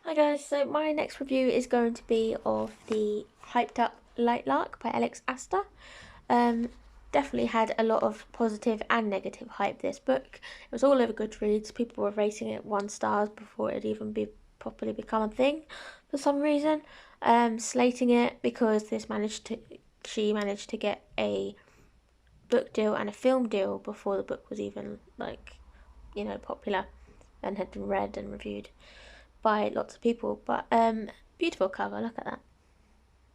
Hi guys, so my next review is going to be of the hyped up Lightlark by Aster. Um, Definitely had a lot of positive and negative hype this book. It was all over Goodreads. People were rating it 1 star before it had even properly become a thing for some reason. Slating it because she managed to get a book deal and a film deal before the book was even popular and had been read and reviewed by lots of people. But beautiful cover, look at that.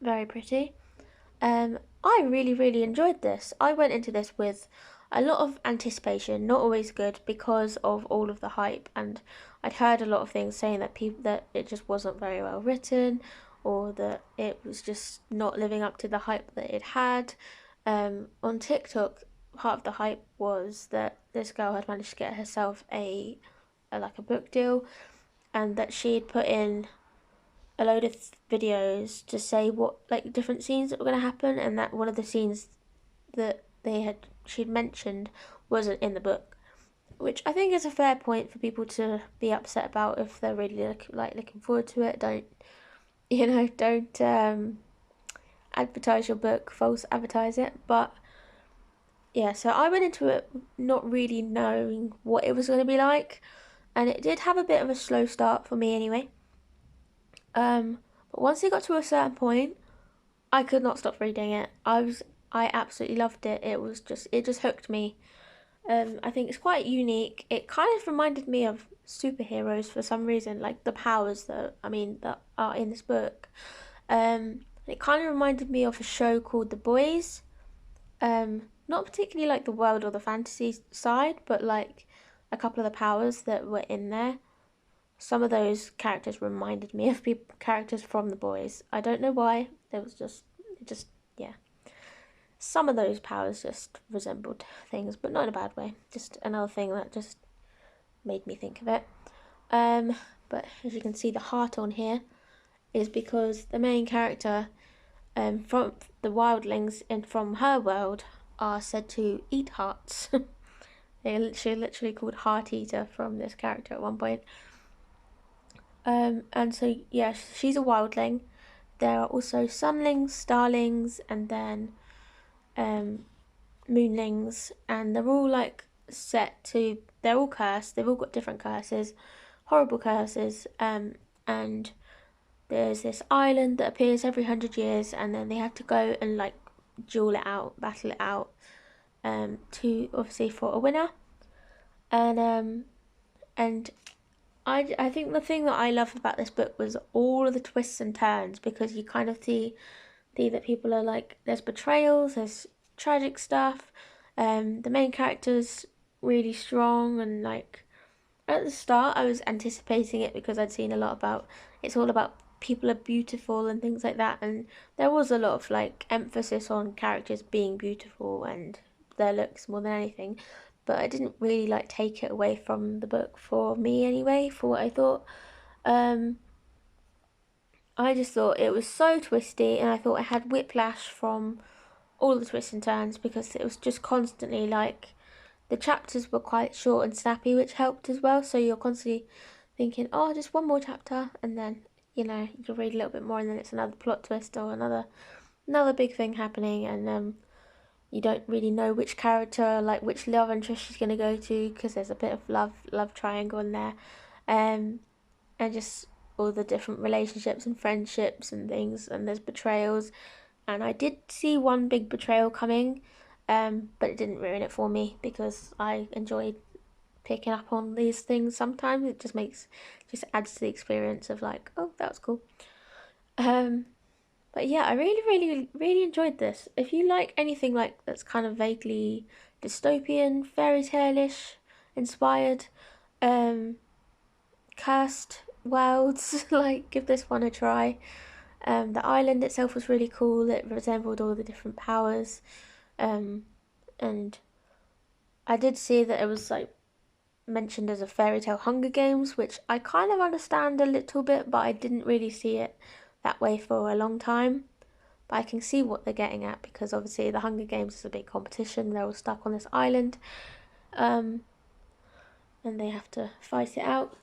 Very pretty. I really enjoyed this. I went into this with a lot of anticipation, not always good because of all of the hype, and I'd heard a lot of things saying that it just wasn't very well written, or that it was just not living up to the hype that it had. On TikTok, part of the hype was that this girl had managed to get herself a book deal, and that she had put in a load of videos to say what different scenes that were going to happen, and that one of the scenes that she'd mentioned wasn't in the book, which I think is a fair point for people to be upset about if they're really looking forward to it. Don't advertise your book, false advertise it. But yeah, so I went into it not really knowing what it was going to be like, and it did have a bit of a slow start for me anyway. But once it got to a certain point, I could not stop reading it. I absolutely loved it. It just hooked me. I think it's quite unique. It kind of reminded me of superheroes for some reason, like the powers that are in this book. It kind of reminded me of a show called The Boys. Not particularly like the world or the fantasy side, but like a couple of the powers that were in there. Some of those characters reminded me of characters from The Boys. I don't know why. Yeah. Some of those powers just resembled things, but not in a bad way. Just another thing that just made me think of it. But as you can see, the heart on here is because the main character from the wildlings and from her world are said to eat hearts. She literally called Heart Eater from this character at one point. And so, yeah, she's a wildling. There are also sunlings, starlings, and then moonlings, and they're all they're all cursed. They've all got different curses, horrible curses. And there's this island that appears every 100 years, and then they have to go and duel it out, battle it out, to obviously for a winner. And I think the thing that I loved about this book was all of the twists and turns, because you kind of see that people are there's betrayals, there's tragic stuff. The main character's really strong, and at the start I was anticipating it because I'd seen a lot about it's all about people are beautiful and things like that, and there was a lot of emphasis on characters being beautiful and their looks more than anything, but I didn't really take it away from the book for me anyway, for what I thought. I just thought it was so twisty, and I thought I had whiplash from all the twists and turns, because it was just constantly the chapters were quite short and snappy, which helped as well. So you're constantly thinking, oh, just one more chapter, and then you'll read a little bit more, and then it's another plot twist or another big thing happening, and you don't really know which character, which love interest she's gonna go to, because there's a bit of love triangle in there, and just all the different relationships and friendships and things, and there's betrayals. And I did see one big betrayal coming, but it didn't ruin it for me, because I enjoyed picking up on these things sometimes. It just adds to the experience of oh, that was cool. But yeah, I really enjoyed this. If you like anything that's kind of vaguely dystopian, fairy tale-ish inspired, cursed worlds, give this one a try. The island itself was really cool. It resembled all the different powers. And I did see that it was mentioned as a fairy tale Hunger Games, which I kind of understand a little bit, but I didn't really see it that way for a long time. But I can see what they're getting at, because obviously the Hunger Games is a big competition. They're all stuck on this island, and they have to fight it out.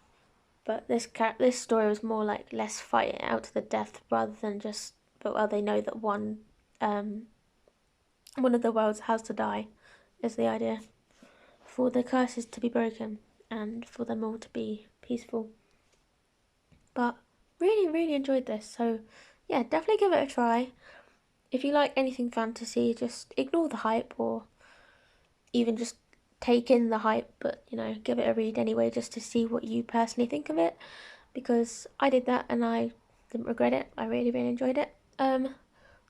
But this story was more like less fighting out to the death rather than just, but well, they know that one of the worlds has to die, is the idea, for the curses to be broken and for them all to be peaceful. But really enjoyed this, so yeah, definitely give it a try. If you like anything fantasy, just ignore the hype, or even just take in the hype, but give it a read anyway, just to see what you personally think of it, because I did that and I didn't regret it. I really enjoyed it. So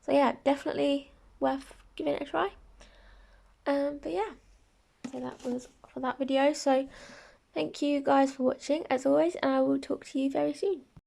yeah, definitely worth giving it a try. But yeah, so that was for that video. So thank you guys for watching as always, and I will talk to you very soon.